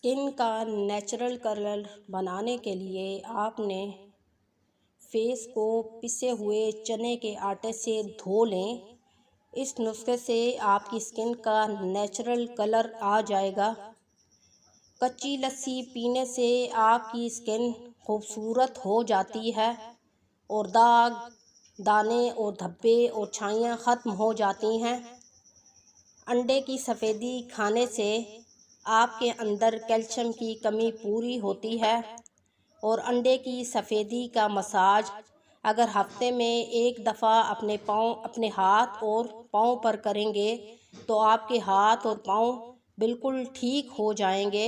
Skin کا natural colour بنانے کے لیے آپ نے فیس کو پسے ہوئے چنے کے آٹے سے دھو لیں۔ اس نسخے سے آپ کی اسکن کا نیچرل کلر آ جائے گا۔ کچی لسی پینے سے آپ کی اسکن خوبصورت ہو جاتی ہے اور داغ، دانے اور دھبے اور چھائیاں ختم ہو جاتی ہیں۔ انڈے کی سفیدی کھانے سے آپ کے اندر کیلشیم کی کمی پوری ہوتی ہے، اور انڈے کی سفیدی کا مساج اگر ہفتے میں ایک دفعہ اپنے ہاتھ اور پاؤں پر کریں گے تو آپ کے ہاتھ اور پاؤں بالکل ٹھیک ہو جائیں گے۔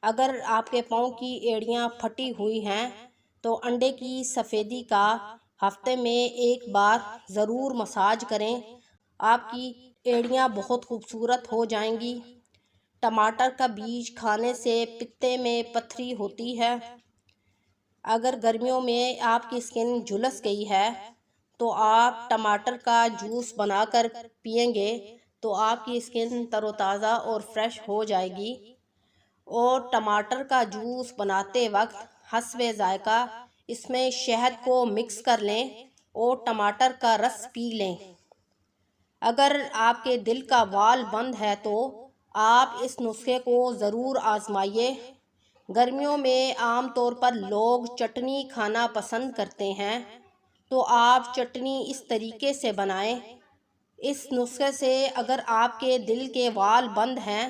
اگر آپ کے پاؤں کی ایڑیاں پھٹی ہوئی ہیں تو انڈے کی سفیدی کا ہفتے میں ایک بار ضرور مساج کریں، آپ کی ایڑیاں بہت خوبصورت ہو جائیں گی۔ ٹماٹر کا بیج کھانے سے پتے میں پتھری ہوتی ہے۔ اگر گرمیوں میں آپ کی اسکن جھلس گئی ہے تو آپ ٹماٹر کا جوس بنا کر پئیں گے تو آپ کی اسکن تر و تازہ اور فریش ہو جائے گی۔ اور ٹماٹر کا جوس بناتے وقت حسب ذائقہ اس میں شہد کو مکس کر لیں اور ٹماٹر کا رس پی لیں۔ اگر آپ کے دل کا وال بند ہے تو آپ اس نسخے کو ضرور آزمائیے۔ گرمیوں میں عام طور پر لوگ چٹنی کھانا پسند کرتے ہیں، تو آپ چٹنی اس طریقے سے بنائیں۔ اس نسخے سے اگر آپ کے دل کے وال بند ہیں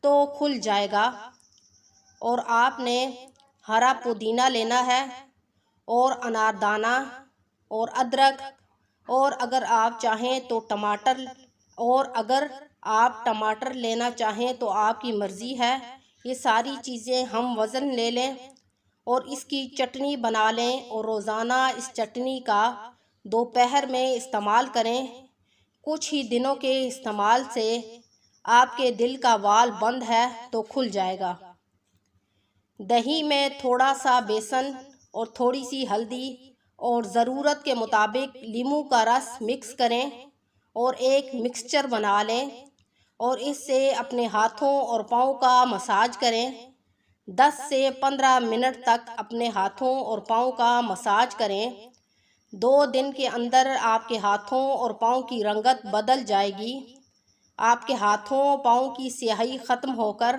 تو کھل جائے گا۔ اور آپ نے ہرا پودینہ لینا ہے اور اناردانہ اور ادرک، اور اگر آپ چاہیں تو ٹماٹر، اور اگر آپ ٹماٹر لینا چاہیں تو آپ کی مرضی ہے۔ یہ ساری چیزیں ہم وزن لے لیں اور اس کی چٹنی بنا لیں اور روزانہ اس چٹنی کا دوپہر میں استعمال کریں۔ کچھ ہی دنوں کے استعمال سے آپ کے دل کا وال بند ہے تو کھل جائے گا۔ دہی میں تھوڑا سا بیسن اور تھوڑی سی ہلدی اور ضرورت کے مطابق لیموں کا رس مکس کریں اور ایک مکسچر بنا لیں اور اس سے اپنے ہاتھوں اور پاؤں کا مساج کریں۔ 10 سے 15 منٹ تک اپنے ہاتھوں اور پاؤں کا مساج کریں۔ 2 دن کے اندر آپ کے ہاتھوں اور پاؤں کی رنگت بدل جائے گی۔ آپ کے ہاتھوں پاؤں کی سیاہی ختم ہو کر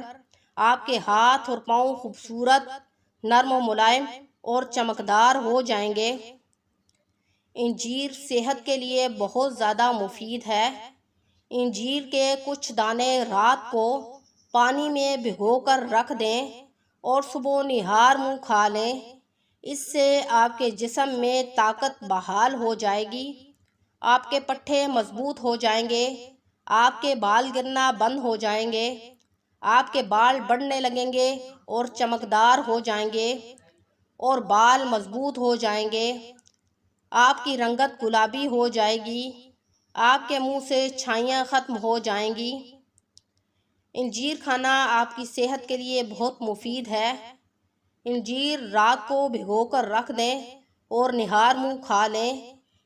آپ کے ہاتھ اور پاؤں خوبصورت، نرم و ملائم اور چمکدار ہو جائیں گے۔ انجیر صحت کے لیے بہت زیادہ مفید ہے۔ انجیر کے کچھ دانے رات کو پانی میں بھگو کر رکھ دیں اور صبح نہار منہ کھا لیں۔ اس سے آپ کے جسم میں طاقت بحال ہو جائے گی، آپ کے پٹھے مضبوط ہو جائیں گے، آپ کے بال گرنا بند ہو جائیں گے، آپ کے بال بڑھنے لگیں گے اور چمکدار ہو جائیں گے اور بال مضبوط ہو جائیں گے۔ آپ کی رنگت گلابی ہو جائے گی، آپ کے منہ سے چھائیاں ختم ہو جائیں گی۔ انجیر کھانا آپ کی صحت کے لیے بہت مفید ہے۔ انجیر رات کو بھگو کر رکھ دیں اور نہار منہ کھا لیں۔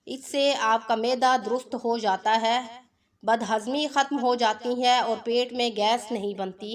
اس سے آپ کا معدہ درست ہو جاتا ہے، بد ہضمی ختم ہو جاتی ہے اور پیٹ میں گیس نہیں بنتی۔